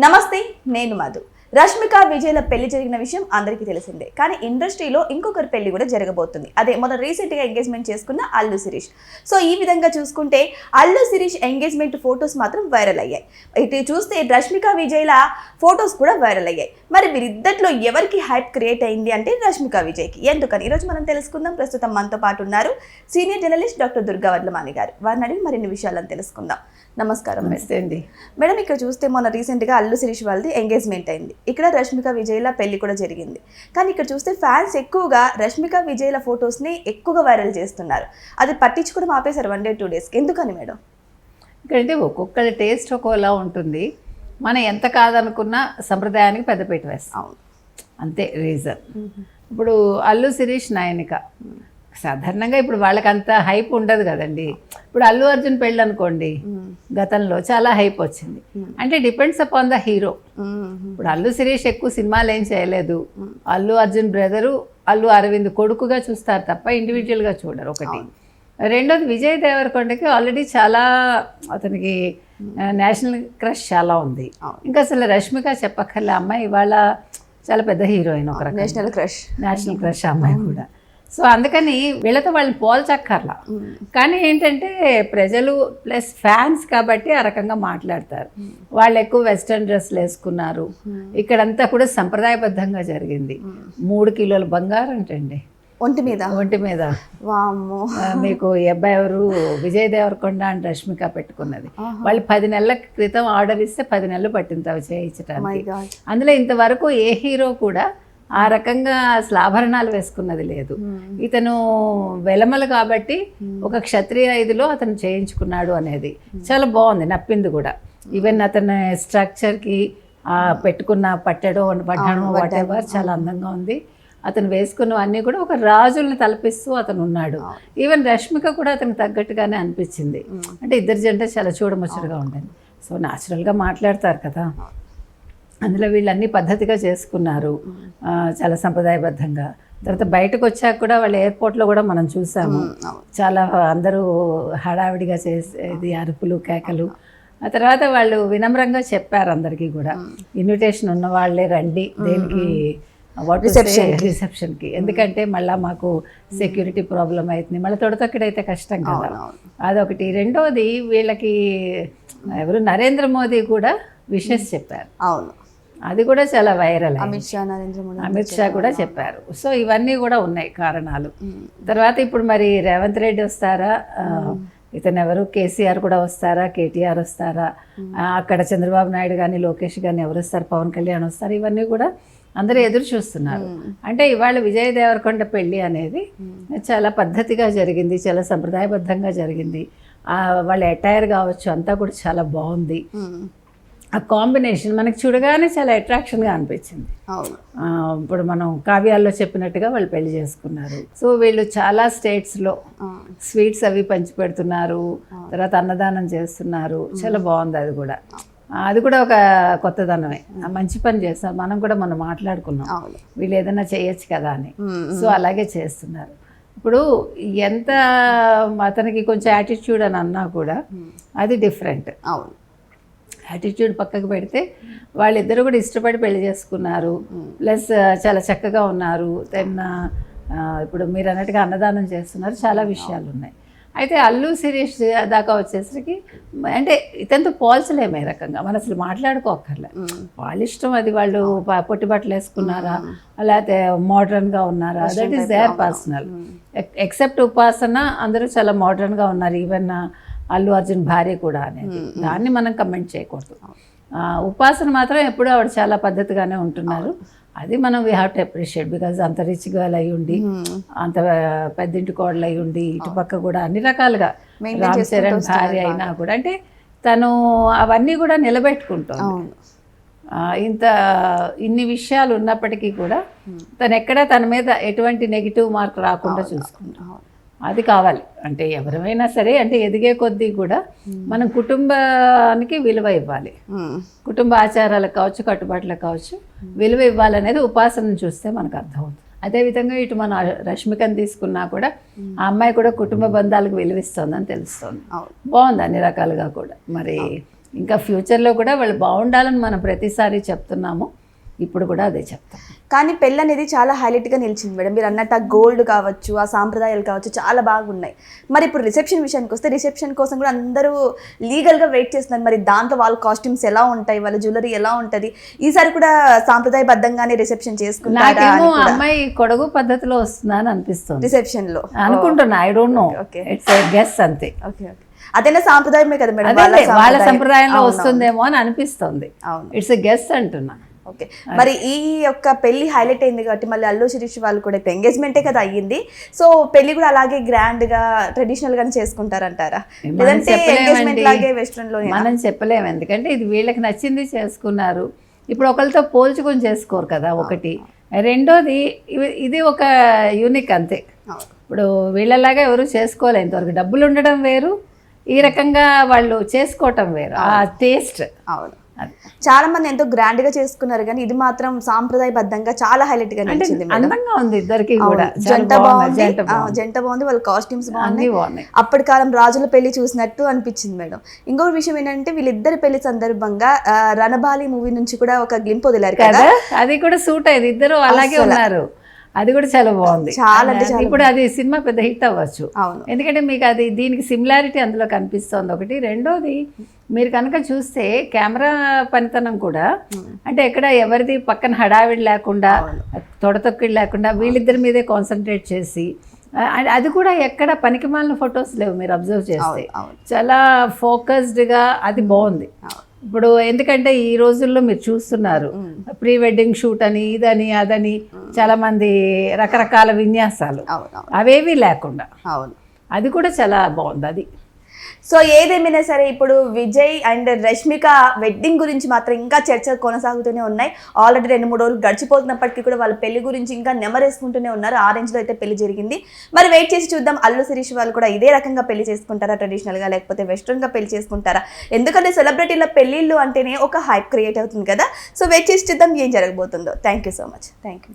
నమస్తే, నేను మధు. రష్మిక విజయ్ల పెళ్లి జరిగిన విషయం అందరికీ తెలిసిందే. కానీ ఇండస్ట్రీలో ఇంకొకరి పెళ్లి కూడా జరగబోతుంది. అదే మొన్న రీసెంట్గా ఎంగేజ్మెంట్ చేసుకున్న అల్లు శిరీష్. సో ఈ విధంగా చూసుకుంటే అల్లు శిరీష్ ఎంగేజ్మెంట్ ఫొటోస్ మాత్రం వైరల్ అయ్యాయి. ఇటు చూస్తే రష్మిక విజయ్ల ఫొటోస్ కూడా వైరల్ అయ్యాయి. మరి వీరిద్దరిలో ఎవరికి హైప్ క్రియేట్ అయింది అంటే రష్మిక విజయ్కి. ఎందుకని ఈరోజు మనం తెలుసుకుందాం. ప్రస్తుతం మనతో పాటు ఉన్నారు senior journalist doctor Durga Vadlamani గారు. వారిని అడిగి మరిన్ని విషయాలను తెలుసుకుందాం. నమస్కారం అండి మేడం. ఇక్కడ చూస్తే మొన్న రీసెంట్గా అల్లు శిరీష్ వాళ్ళది ఎంగేజ్మెంట్ అయింది. ఇక్కడ రష్మిక విజయ్ల పెళ్లి కూడా జరిగింది. కానీ ఇక్కడ చూస్తే ఫ్యాన్స్ ఎక్కువగా రష్మిక విజయ్ల ఫొటోస్ని ఎక్కువగా వైరల్ చేస్తున్నారు. అది పట్టించుకోవడం ఆపేశారు 1 day 2 days. ఎందుకని మేడం? ఇక్కడంటే ఒక్కొక్కరి టేస్ట్ ఒక్కోలా ఉంటుంది. మనం ఎంత కాదనుకున్నా సంప్రదాయానికి పెద్దపీట వేస్తాం, అంతే రీజన్. ఇప్పుడు అల్లు శిరీష్ నయనిక సాధారణంగా ఇప్పుడు వాళ్ళకి అంత హైప్ ఉండదు కదండి. ఇప్పుడు అల్లు అర్జున్ పెళ్ళి అనుకోండి, గతంలో చాలా హైప్ వచ్చింది. అంటే డిపెండ్స్ అపాన్ ద హీరో. ఇప్పుడు అల్లు శిరీష్ ఎక్కువ సినిమాలు ఏం చేయలేదు. అల్లు అర్జున్ బ్రదరు అల్లు అరవింద్ కొడుకుగా చూస్తారు తప్ప ఇండివిజువల్గా చూడరు. ఒకటి. రెండోది విజయ్ దేవరకొండకి ఆల్రెడీ చాలా అతనికి నేషనల్ క్రష్ చాలా ఉంది. ఇంకా అసలు రష్మిక చెప్పక్కర్లే, అమ్మాయి ఇవాళ చాలా పెద్ద హీరోయిన్, ఒక నేషనల్ క్రష్ అమ్మాయి కూడా. సో అందుకని వీళ్ళతో వాళ్ళని పోల్చక్కర్లా. కానీ ఏంటంటే ప్రజలు ప్లస్ ఫ్యాన్స్ కాబట్టి ఆ రకంగా మాట్లాడతారు. వాళ్ళు ఎక్కువ వెస్ట్రన్ డ్రెస్లు వేసుకున్నారు. ఇక్కడంతా కూడా సంప్రదాయబద్ధంగా జరిగింది. 3 కిలోల బంగారం అంటండి ఒంటి మీద. మీకు ఈ అబ్బాయి ఎవరు, విజయ్ దేవరకొండ అండ్ రష్మిక పెట్టుకున్నది. వాళ్ళు 10 నెలల క్రితం ఆర్డర్ ఇస్తే 10 నెలలు పట్టింది అవి చేయించడానికి. అందులో ఇంతవరకు ఏ హీరో కూడా ఆ రకంగా అసలు ఆభరణాలు వేసుకున్నది లేదు. ఇతను వెలమలు కాబట్టి ఒక క్షత్రియ ఇదిలో అతను చేయించుకున్నాడు అనేది చాలా బాగుంది, నప్పింది కూడా. ఈవెన్ అతని స్ట్రక్చర్కి పెట్టుకున్న పట్టడం వాటెవర్ చాలా అందంగా ఉంది. అతను వేసుకున్నవన్నీ కూడా ఒక రాజుల్ని తలపిస్తూ అతను ఉన్నాడు. ఈవెన్ రష్మిక కూడా అతనికి తగ్గట్టుగానే అనిపించింది. అంటే ఇద్దరు జంట చాలా చూడముచ్చటగా ఉండేది. సో న్యాచురల్గా మాట్లాడతారు కదా, అందులో వీళ్ళన్నీ పద్ధతిగా చేసుకున్నారు, చాలా సంప్రదాయబద్ధంగా. తర్వాత బయటకు వచ్చాక కూడా వాళ్ళ ఎయిర్పోర్ట్లో కూడా మనం చూసాము, చాలా అందరూ హడావిడిగా చేసేది, అరుపులు కేకలు. ఆ తర్వాత వాళ్ళు వినమ్రంగా చెప్పారు అందరికీ కూడా, ఇన్విటేషన్ ఉన్న వాళ్ళే రండి దేనికి రిసెప్షన్కి, ఎందుకంటే మళ్ళీ మాకు సెక్యూరిటీ ప్రాబ్లం అవుతుంది, మళ్ళీ తొడతొక్కడైతే కష్టం కదా, అదొకటి. రెండోది వీళ్ళకి ఎవరు నరేంద్ర మోదీ కూడా విషెస్ చెప్పారు. అవును, అది కూడా చాలా వైరల్. అమిత్ షా కూడా చెప్పారు. సో ఇవన్నీ కూడా ఉన్నాయి కారణాలు. తర్వాత ఇప్పుడు మరి రేవంత్ రెడ్డి వస్తారా, ఇతను ఎవరు కేసీఆర్ కూడా వస్తారా, కేటీఆర్ వస్తారా, అక్కడ చంద్రబాబు నాయుడు కానీ లోకేష్ కానీ ఎవరు వస్తారు, పవన్ కళ్యాణ్ వస్తారు, ఇవన్నీ కూడా అందరూ ఎదురు చూస్తున్నారు. అంటే ఇవాళ విజయ్ దేవరకొండ పెళ్ళి అనేది చాలా పద్ధతిగా జరిగింది, చాలా సంప్రదాయబద్ధంగా జరిగింది. వాళ్ళ అటైర్ కావచ్చు అంతా కూడా చాలా బాగుంది. ఆ కాంబినేషన్ మనకి చూడగానే చాలా అట్రాక్షన్గా అనిపించింది. ఇప్పుడు మనం కావ్యాల్లో చెప్పినట్టుగా వాళ్ళు పెళ్లి చేసుకున్నారు. సో వీళ్ళు చాలా స్టేట్స్లో స్వీట్స్ అవి పంచి పెడుతున్నారు, తర్వాత అన్నదానం చేస్తున్నారు, చాలా బాగుంది. అది కూడా ఒక కొత్తదనమే, మంచి పని చేస్తున్నారు. మనం మాట్లాడుకున్నాం వీళ్ళు ఏదైనా చేయొచ్చు కదా అని. సో అలాగే చేస్తున్నారు. ఇప్పుడు ఎంత అతనికి కొంచెం యాటిట్యూడ్ అని అన్నా కూడా అది డిఫరెంట్. యాటిట్యూడ్ పక్కకు పెడితే వాళ్ళిద్దరూ కూడా ఇష్టపడి పెళ్లి చేసుకున్నారు, ప్లస్ చాలా చక్కగా ఉన్నారు. దెన్ ఇప్పుడు మీరు అన్నట్టుగా అన్నదానం చేస్తున్నారు, చాలా విషయాలు ఉన్నాయి. అయితే అల్లు శిరీష్ దాకా వచ్చేసరికి అంటే ఇతనితో పోల్చలేమే రకంగా మనం అసలు మాట్లాడుకోక్కర్లే. వాళ్ళ ఇష్టం అది, వాళ్ళు పొట్టి బట్టలు వేసుకున్నారా లేకపోతే మోడర్న్గా ఉన్నారా, that is there personal. Except ఉపాసన అందరూ చాలా మోడర్న్గా ఉన్నారు, ఈవెన్ అల్లు అర్జున్ భార్య కూడా అనేది, దాన్ని మనం కమెంట్ చేయకూడదు. ఉపాసన మాత్రం ఎప్పుడూ ఆవిడ చాలా పద్ధతిగానే ఉంటున్నారు. అది మనం we have to appreciate, because అంత రిచ్ గర్ల్ అయి ఉండి, అంత పెద్దింటి కోడలు అయి ఉండి, ఇటుపక్క కూడా అన్ని రకాలుగా రామ్ చరణ్ భార్య అయినా కూడా అంటే తను అవన్నీ కూడా నిలబెట్టుకుంటుంది. ఇన్ని విషయాలు ఉన్నప్పటికీ కూడా తను ఎక్కడ తన మీద ఎటువంటి నెగిటివ్ మార్క్ రాకుండా చూసుకుంటాం. అది కావాలి. అంటే ఎవరైనా సరే అంటే ఎదిగే కొద్దీ కూడా మనం కుటుంబానికి విలువ ఇవ్వాలి, కుటుంబ ఆచారాలకు కావచ్చు, కట్టుబాట్లకు కావచ్చు విలువ ఇవ్వాలనేది ఉపాసనను చూస్తే మనకు అర్థమవుతుంది. అదేవిధంగా ఇటు మన రష్మికను తీసుకున్నా కూడా ఆ అమ్మాయి కూడా కుటుంబ బంధాలకు విలువిస్తోందని తెలుస్తుంది. బాగుంది అన్ని రకాలుగా కూడా. మరి ఇంకా ఫ్యూచర్లో కూడా వాళ్ళు బాగుండాలని మనం ప్రతిసారి చెప్తున్నాము, ఇప్పుడు కూడా అదే చెప్తాం. కానీ పెళ్ళి అనేది చాలా హైలైట్గా నిలిచింది మేడం. మీరు అన్నట్టు ఆ గోల్డ్ కావచ్చు, ఆ సాంప్రదాయాలు కావచ్చు, చాలా బాగున్నాయి. మరి ఇప్పుడు రిసెప్షన్ విషయానికి వస్తే రిసెప్షన్ కోసం కూడా అందరూ లీగల్గా వెయిట్ చేస్తున్నారు. మరి దాంట్లో వాళ్ళ కాస్ట్యూమ్స్ ఎలా ఉంటాయి, వాళ్ళ జ్యువెలరీ ఎలా ఉంటుంది, ఈసారి కూడా సాంప్రదాయబద్ధంగానే రిసెప్షన్ చేసుకుంటారా? నాకేమో అమ్మాయి కొడుగు పద్ధతిలో వస్తుందా అని అనిపిస్తుంది రిసెప్షన్లో అనుకుంటున్నా. I don't know, okay it's a guess అంతే. ఓకే ఓకే, అదైనా సాంప్రదాయమే కదా మేడం, వాళ్ళ సంప్రదాయంలో వస్తుందేమో అని అనిపిస్తుంది. ఇట్స్ ఎ గెస్ అంటున్నా. ఓకే, మరి ఈ యొక్క పెళ్లి హైలైట్ అయింది కాబట్టి మళ్ళీ అల్లు శిరీష్ వాళ్ళు కూడా ఇప్పుడు ఎంగేజ్మెంటే కదా అయ్యింది, సో పెళ్లి కూడా అలాగే గ్రాండ్ గా ట్రెడిషనల్ గానే చేసుకుంటారంటారా, లేదంటే ఎంగేజ్మెంట్ లాగే వెస్ట్రన్ లో? మనం చెప్పలేము, ఎందుకంటే ఇది వీళ్ళకి నచ్చింది చేసుకున్నారు. ఇప్పుడు ఒకరితో పోల్చుకొని చేసుకోరు కదా, ఒకటి. రెండోది ఇది ఒక యూనిక్ అంతే. ఇప్పుడు వీళ్ళలాగా ఎవరు చేసుకోలే ఇంతవరకు. డబ్బులు ఉండడం వేరు, ఈ రకంగా వాళ్ళు చేసుకోవటం వేరు, ఆ టేస్ట్. అవును, చాలా మంది ఎంతో గ్రాండ్ గా చేసుకున్నారు, కానీ ఇది మాత్రం సాంప్రదాయబద్ధంగా చాలా హైలైట్ గా నచ్చింది. అందంగా ఉంది ఇద్దరికి కూడా, జంట బాగుంది, వాళ్ళ కాస్ట్యూమ్స్ బాగున్నాయి. అప్పటి కాలం రాజుల పెళ్లి చూసినట్టు అనిపించింది మేడం. ఇంకొక విషయం ఏంటంటే వీళ్ళిద్దరి పెళ్లి సందర్భంగా రణబాలి మూవీ నుంచి కూడా ఒక గ్లింప్ వదిలారు కదా, అది కూడా సూట్ అయ్యింది. ఇద్దరు అలాగే ఉన్నారు, అది కూడా చాలా బాగుంది. చాలా ఇప్పుడు అది సినిమా పెద్ద హిట్ అవ్వచ్చు, ఎందుకంటే మీకు అది దీనికి సిమిలారిటీ అందులో కనిపిస్తుంది ఒకటి. రెండోది మీరు కనుక చూస్తే కెమెరా పనితనం కూడా, అంటే ఎక్కడ ఎవరిది పక్కన హడావిడి లేకుండా, తొడతొక్కిడి లేకుండా వీళ్ళిద్దరి మీదే కాన్సన్ట్రేట్ చేసి, అది కూడా ఎక్కడ పనికిమాలిన ఫొటోస్ లేవు మీరు అబ్జర్వ్ చేస్తే, చాలా ఫోకస్డ్గా అది బాగుంది. ఇప్పుడు ఎందుకంటే ఈ రోజుల్లో మీరు చూస్తున్నారు ప్రీ వెడ్డింగ్ షూట్ అని, ఇదని అదని, చాలా మంది రకరకాల విన్యాసాలు, అవేవి లేకుండా అది కూడా చాలా బాగుంది అది. సో ఏదేమైనా సరే ఇప్పుడు విజయ్ అండ్ రష్మిక వెడ్డింగ్ గురించి మాత్రం ఇంకా చర్చలు కొనసాగుతూనే ఉన్నాయి. ఆల్రెడీ 2-3 రోజులు గడిచిపోతున్నప్పటికీ కూడా వాళ్ళ పెళ్లి గురించి ఇంకా నెమరేసుకుంటూనే ఉన్నారు. ఆ రేంజ్లో అయితే పెళ్లి జరిగింది. మరి వెయిట్ చేసి చూద్దాం, అల్లు శిరీష్ వాళ్ళు కూడా ఇదే రకంగా పెళ్లి చేసుకుంటారా, ట్రెడిషనల్గా, లేకపోతే వెస్ట్రన్గా పెళ్లి చేసుకుంటారా? ఎందుకంటే సెలబ్రిటీల పెళ్లిళ్ళు అంటేనే ఒక హైప్ క్రియేట్ అవుతుంది కదా. సో వెయిట్ చేసి చూద్దాం ఏం జరగబోతుందో. Thank you so much. Thank you.